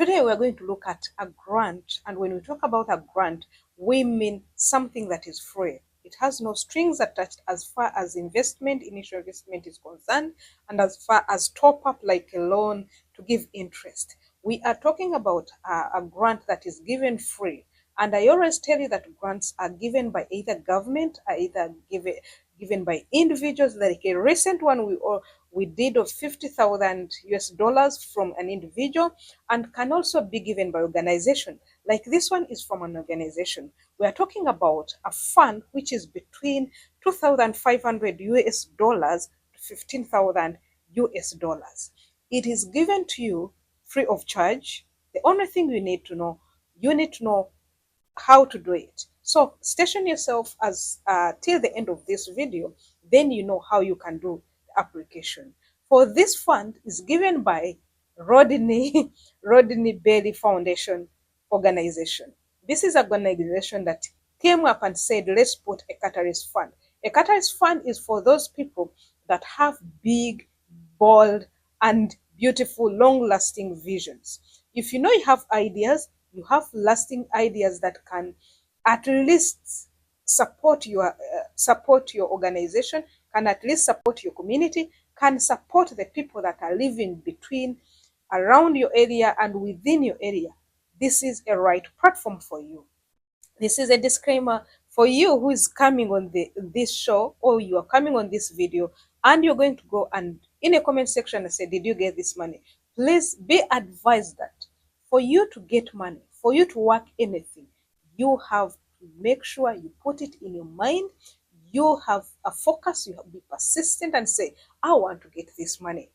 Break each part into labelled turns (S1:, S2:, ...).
S1: Today we are going to look at a grant, and when we talk about a grant, we mean something that is free. It has no strings attached as far as initial investment is concerned, and as far as top up like a loan to give interest. We are talking about a grant that is given free. And I always tell you that grants are given by either government or either given by individuals. Like a recent one we did of 50,000 US dollars from an individual, and can also be given by organization. Like this one is from an organization. We are talking about a fund which is between 2,500 US dollars to 15,000 US dollars. It is given to you free of charge. The only thing you need to know how to do it. So station yourself as till the end of this video, then you know how you can do the application. For this fund is given by Rodney Rodney Bailey Foundation organization. This is an organization that came up and said, let's put a catalyst fund. A catalyst fund is for those people that have big, bold, and beautiful, long-lasting visions. If you know you have ideas, you have lasting ideas that can at least support your organization, can at least support your community, can support the people that are living between, around your area and within your area. This is a right platform for you. This is a disclaimer for you who is coming on this show, or you are coming on this video and you're going to go and in a comment section and say, did you get this money? Please be advised that for you to get money, for you to work anything, you have to make sure you put it in your mind. You have a focus, you have to be persistent and say, I want to get this money.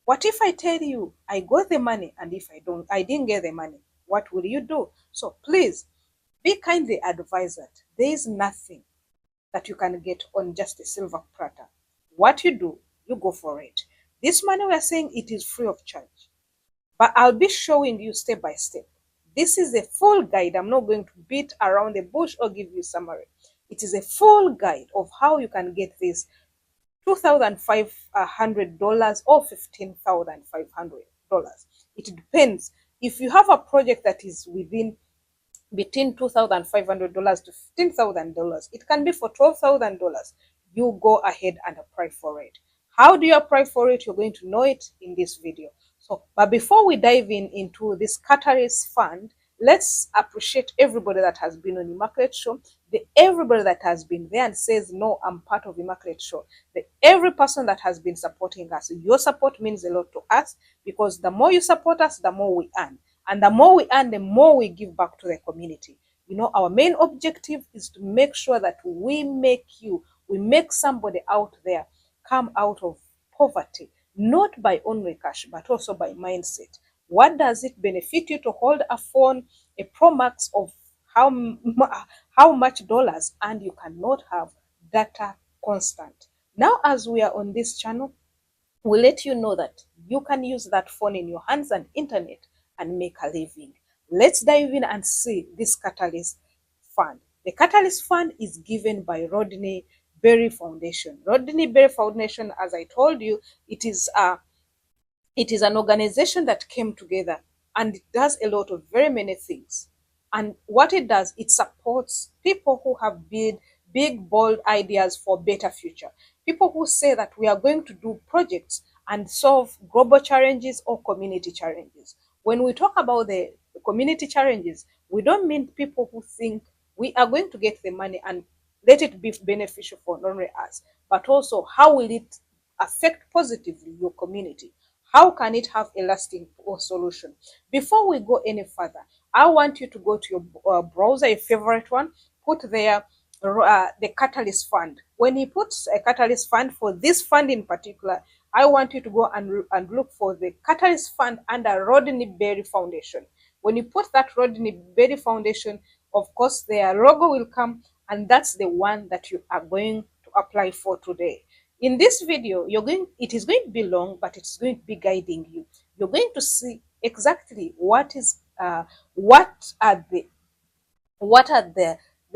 S1: What if I tell you I got the money, and if I didn't get the money, what will you do? So please be kindly advised that there is nothing that you can get on just a silver platter. What you do, you go for it. This money we are saying it is free of charge, but I'll be showing you step by step. This is a full guide. I'm not going to beat around the bush or give you summary. It is a full guide of how you can get this $2,500 or $15,500. It depends. If you have a project that is within between $2,500 to $15,000, it can be for $12,000. You go ahead and apply for it. How do you apply for it? You're going to know it in this video. So, but before we dive into this Catalyst Fund, let's appreciate everybody that has been on Immaculate Show, everybody that has been there and says, no, I'm part of Immaculate Show, every person that has been supporting us. Your support means a lot to us, because the more you support us, the more we earn. And the more we earn, the more we give back to the community. You know, our main objective is to make sure that we make somebody out there come out of poverty, not by only cash, but also by mindset. What does it benefit you to hold a phone, a Pro Max of how much dollars, and you cannot have data constant? Now, as we are on this channel, we let you know that you can use that phone in your hands and internet and make a living. Let's dive in and see this Catalyst Fund. The Catalyst Fund is given by Rodney Berry Foundation. Rodney Berry Foundation, as I told you, it is an organization that came together, and it does a lot of very many things. And what it does, it supports people who have big, bold ideas for better future. People who say that we are going to do projects and solve global challenges or community challenges. When we talk about the community challenges, we don't mean people who think we are going to get the money and let it be beneficial for not only us, but also how will it affect positively your community? How can it have a lasting solution? Before we go any further, I want you to go to your browser, your favorite one, put there the Catalyst Fund. When you put a Catalyst Fund, for this fund in particular, I want you to go and look for the Catalyst Fund under Rodney Berry Foundation. When you put that Rodney Berry Foundation, of course, their logo will come, and that's the one that you are going to apply for today. In this video, it is going to be long, but it's going to be guiding you. You're going to see exactly what are the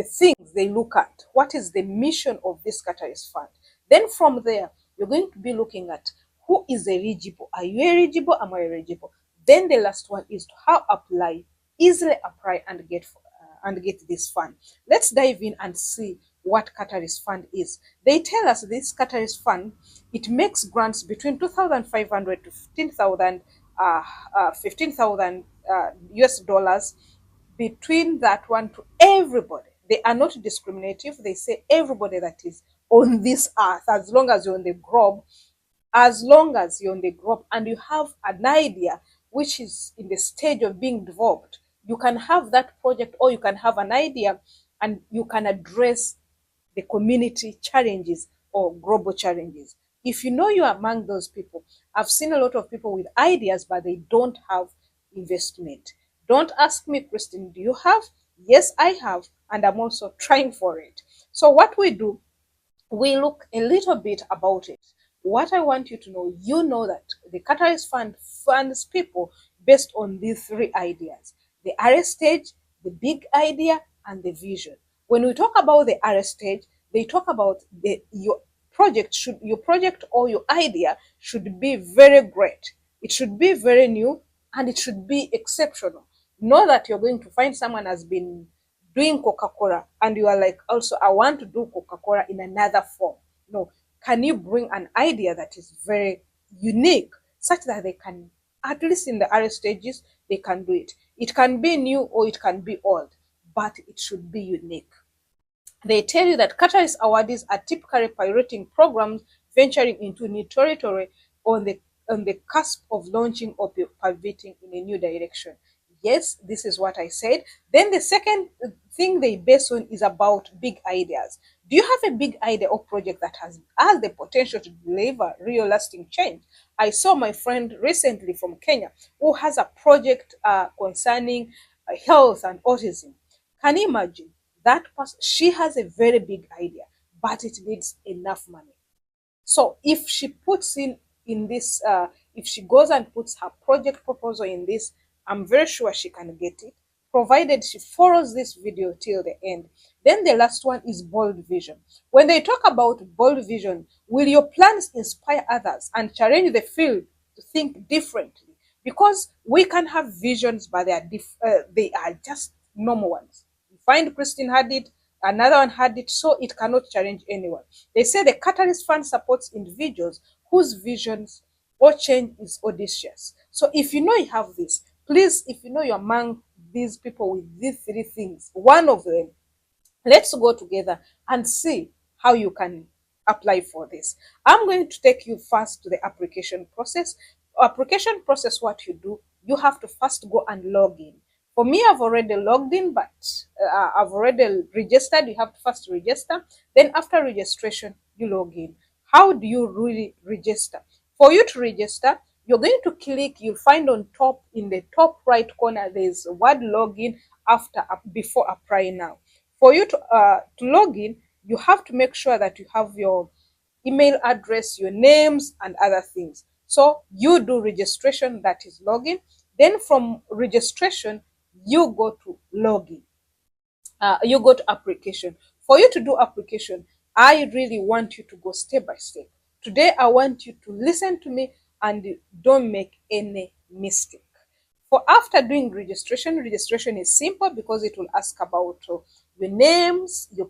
S1: things they look at. What is the mission of this Catalyst Fund? Then from there, you're going to be looking at who is eligible. Are you eligible? Am I eligible? Then the last one is how apply, easily apply and get this fund. Let's dive in and see what Catalyst Fund is. They tell us this Catalyst Fund, it makes grants between 2,500 to 15,000 US dollars, between that one to everybody. They are not discriminative. They say everybody that is on this earth, as long as you're on the globe, as long as you're on the globe and you have an idea which is in the stage of being developed, you can have that project, or you can have an idea and you can address the community challenges or global challenges. If you know you're among those people, I've seen a lot of people with ideas, but they don't have investment. Don't ask me, Christine, do you have? Yes, I have, and I'm also trying for it. So what we do, we look a little bit about it. What I want you to know, you know that the Catalyst Fund funds people based on these three ideas: the R stage, the big idea, and the vision. When we talk about the R stage, they talk about your project or your idea should be very great. It should be very new and it should be exceptional. Not that you're going to find someone has been doing Coca-Cola and you are like, also, I want to do Coca-Cola in another form. No. Can you bring an idea that is very unique, such that they can, at least in the early stages, they can do it? It can be new or it can be old, but it should be unique. They tell you that Catalyst awardees are typically piloting programs, venturing into new territory on the cusp of launching or pivoting in a new direction. Yes, this is what I said. Then the second thing they base on is about big ideas. Do you have a big idea or project that has the potential to deliver real lasting change? I saw my friend recently from Kenya who has a project concerning health and autism. Can you imagine? That person, she has a very big idea, but it needs enough money. So if she puts in this, if she goes and puts her project proposal in this, I'm very sure she can get it, provided she follows this video till the end. Then the last one is bold vision. When they talk about bold vision, will your plans inspire others and challenge the field to think differently? Because we can have visions, but they are just normal ones. You find Christine had it, another one had it, so it cannot challenge anyone. They say the Catalyst Fund supports individuals whose visions or change is audacious. So if you know you have this, please, if you know you're among these people with these three things, one of them, let's go together and see how you can apply for this. I'm going to take you first to the application process. Application process, what you do, you have to first go and log in. For me, I've already logged in, but I've already registered. You have to first register. Then after registration, you log in. How do you really register? For you to register, you're going to click, you'll find on top, in the top right corner, there's a word login before apply now. For you to log in, you have to make sure that you have your email address, your names, and other things. So you do registration, that is login. Then from registration, you go to login. You go to application. For you to do application, I really want you to go step by step. Today, I want you to listen to me and don't make any mistake. For after doing registration is simple because it will ask about your names, your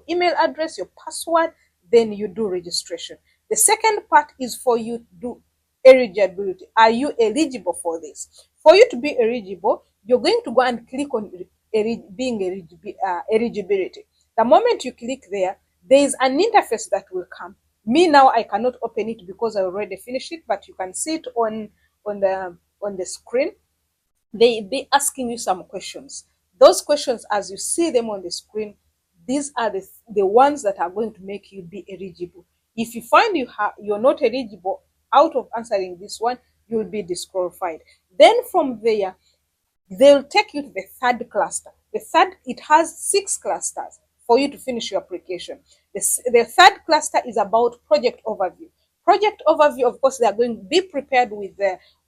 S1: email address, your password. Then you do registration. The second part is for you to do eligibility. Are you eligible for this? For you to be eligible, you're going to go and click on eligibility. The moment you click there, there is an interface that will come. Me now, I cannot open it because I already finished it, but you can see it on the screen. They be asking you some questions. Those questions, as you see them on the screen, these are the ones that are going to make you be eligible. If you find you're not eligible out of answering this one, you'll be disqualified. Then from there, they'll take you to the third cluster. It has 6 clusters for you to finish your application. The third cluster is about project overview. Project overview, of course, they are going to be prepared with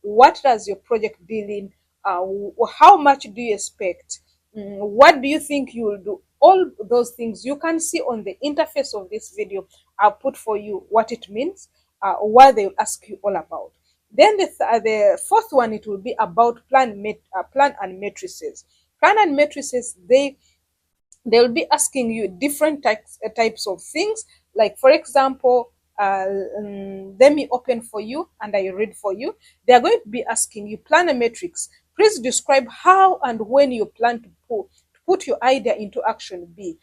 S1: what does your project deal in, how much do you expect, what do you think you will do. All those things you can see on the interface of this video. I'll put for you what it means, what they will ask you all about. Then the fourth one, it will be about plan and matrices. Plan and matrices, they'll be asking you different types of things. Like, for example, let me open for you and I read for you. They are going to be asking you, plan a matrix. Please describe how and when you plan to put your idea into action. Be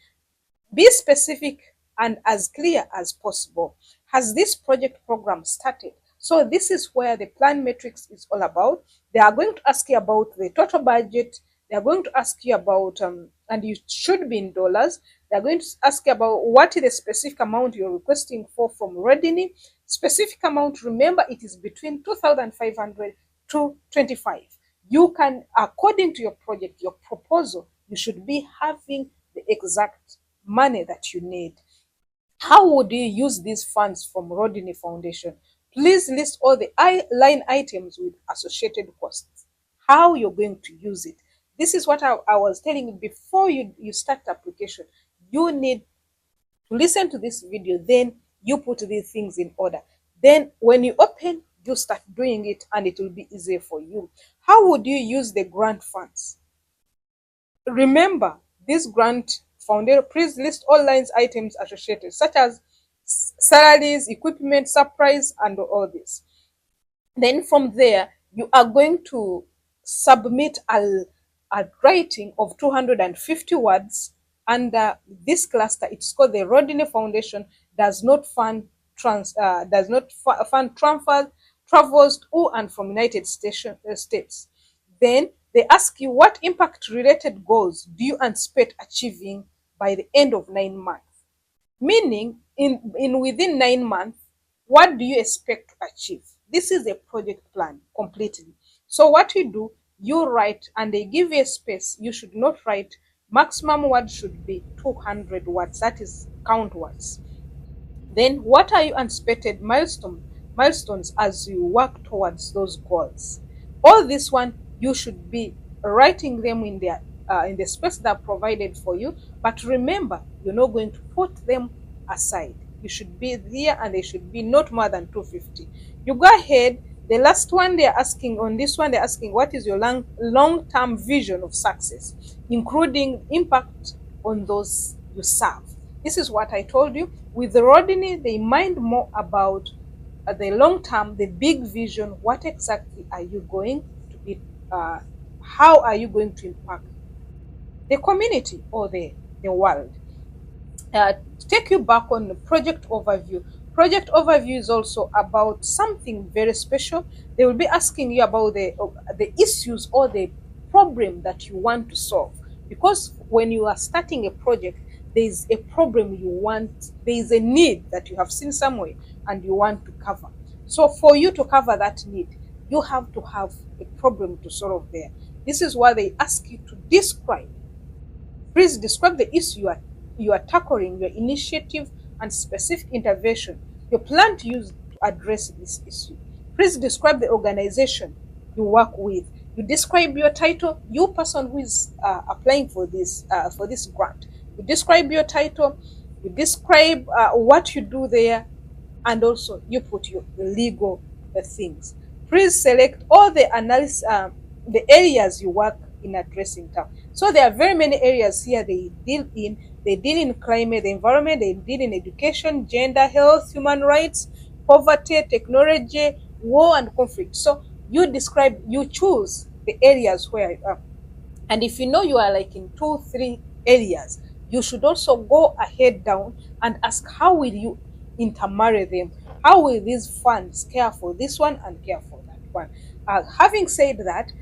S1: specific and as clear as possible. Has this project program started? So this is where the plan matrix is all about. They are going to ask you about the total budget. They are going to ask you about, and you should be in dollars. They are going to ask you about what is the specific amount you're requesting from Rodney. Specific amount, remember, it is between 2,500 to 25. You can, according to your project, your proposal, you should be having the exact money that you need. How would you use these funds from Rodney Foundation? Please list all the line items with associated costs. How you're going to use it. This is what I was telling you before you start the application. You need to listen to this video, then you put these things in order. Then when you open, you start doing it and it will be easier for you. How would you use the grant funds? Remember, this grant foundation, please list all lines items associated, such as salaries, equipment, supplies, and all this. Then from there, you are going to submit a writing of 250 words under this cluster. It's called the Rodney Foundation does not fund fund travels to and from United States. Then they ask you, what impact related goals do you anticipate achieving by the end of 9 months? Meaning, in within 9 months, what do you expect to achieve? This is a project plan completely. So what you do, you write, and they give you a space. You should not write, maximum words should be 200 words. That is count words. Then what are your anticipated milestones as you work towards those goals? All this one, you should be writing them in the space that are provided for you. But remember, you're not going to put them aside. You should be there, and they should be not more than 250. You go ahead. The last one they're asking, on this one, they're asking, what is your long-term vision of success, including impact on those you serve? This is what I told you. With Rodney, they mind more about the long term, the big vision. What exactly are you going to be? How are you going to impact the community or the world? To take you back on the project overview. Project overview is also about something very special. They will be asking you about the issues or the problem that you want to solve. Because when you are starting a project, there is a problem you want, there is a need that you have seen somewhere and you want to cover. So for you to cover that need, you have to have a problem to solve there. This is why they ask you to describe. Please describe the issue you are tackling, your initiative and specific intervention you plan to use to address this issue. Please describe the organization you work with. You describe your title, you person who is applying for this grant. You describe your title, you describe what you do there, and also you put your legal things. Please select all the analysis, the areas you work in addressing town. So there are very many areas here they deal in. They deal in climate, the environment, they deal in education, gender, health, human rights, poverty, technology, war, and conflict. So you choose the areas where you are. And if you know you are like in 2-3 areas, you should also go ahead down and ask, how will you intermarry them? How will these funds care for this one and care for that one? Having said that,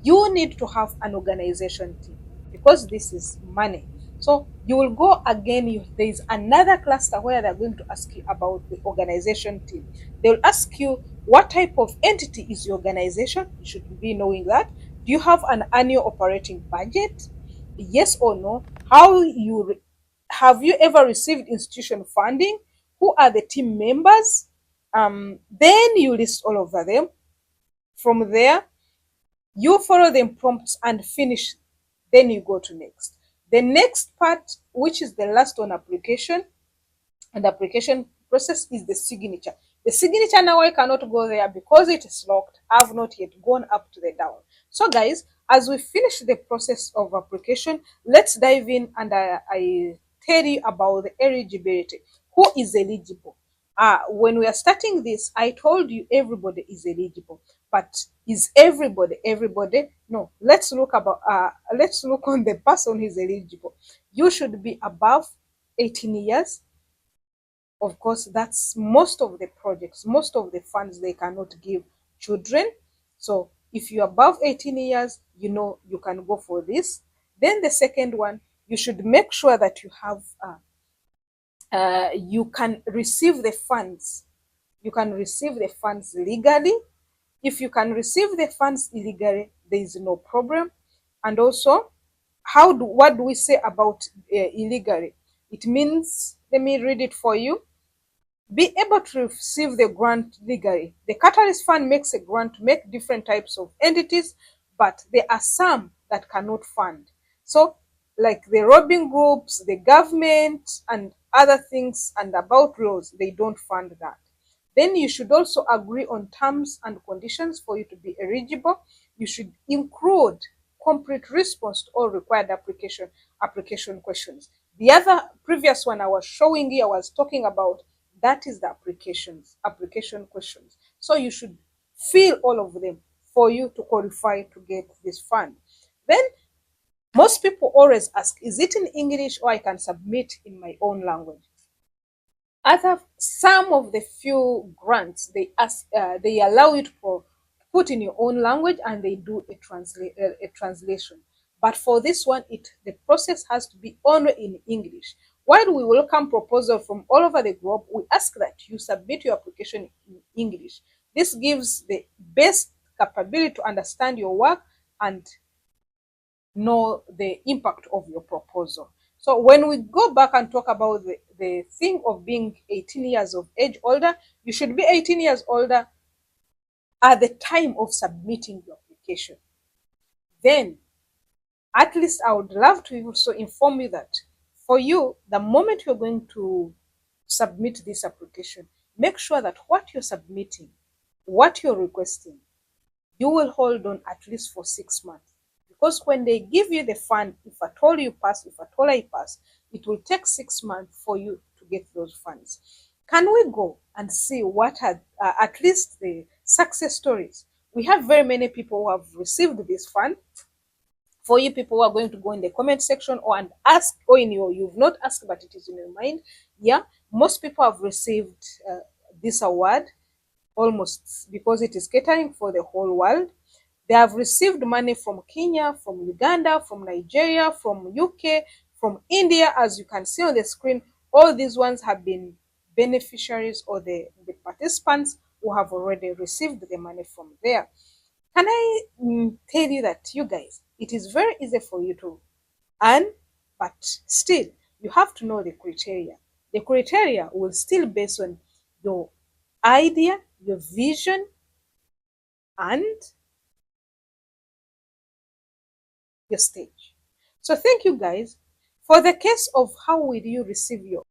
S1: you need to have an organization team, because this is money. So you will go again, there is another cluster where they're going to ask you about the organization team. They will ask you, what type of entity is your organization? You should be knowing that. Do you have an annual operating budget? Yes or no? Have you ever received institution funding? Who are the team members? Then you list all of them. From there, you follow the prompts and finish. Then you go to next. The next part, which is the last on application and application process, is the signature. The signature now I cannot go there because it is locked. I've not yet gone up to the down. So guys, as we finish the process of application, let's dive in and I tell you about the eligibility. Who is eligible? When we are starting this, I told you everybody is eligible. But is everybody? No. Let's look on the person who is eligible. You should be above 18 years. Of course, that's most of the projects, most of the funds they cannot give children. So if you're above 18 years, you know you can go for this. Then the second one, you should make sure that you have you can receive the funds. You can receive the funds legally. If you can receive the funds illegally, there is no problem. And also, what do we say about illegally? It means, let me read it for you. Be able to receive the grant legally. The Catalyst Fund makes a grant to make different types of entities, but there are some that cannot fund. So, like the robbing groups, the government, and other things, and about laws, they don't fund that. Then you should also agree on terms and conditions for you to be eligible. You should include complete response to all required application questions. The other previous one I was showing you, I was talking about, that is the application questions. So you should fill all of them for you to qualify to get this fund. Then most people always ask, is it in English or I can submit in my own language? Some of the few grants, they allow you to put in your own language and they do a translation. But for this one, the process has to be only in English. While we welcome proposals from all over the globe, we ask that you submit your application in English. This gives the best capability to understand your work and know the impact of your proposal. So when we go back and talk about the thing of being 18 years of age older, you should be 18 years older at the time of submitting your application. Then, at least I would love to also inform you that for you, the moment you're going to submit this application, make sure that what you're submitting, what you're requesting, you will hold on at least for 6 months. Because when they give you the fund, if at all you pass, if at all I pass, it will take 6 months for you to get those funds. Can we go and see what are at least the success stories? We have very many people who have received this fund. For you people who are going to go in the comment section or and ask, or you've not asked but it is in your mind, yeah, most people have received this award almost, because it is catering for the whole world. They have received money from Kenya, from Uganda, from Nigeria, from UK, from India. As you can see on the screen, all these ones have been beneficiaries or the participants who have already received the money from there. Can I tell you that, you guys, it is very easy for you to earn, but still, you have to know the criteria. The criteria will still based on your idea, your vision, and your stage. So thank you guys. For the case of how will you receive your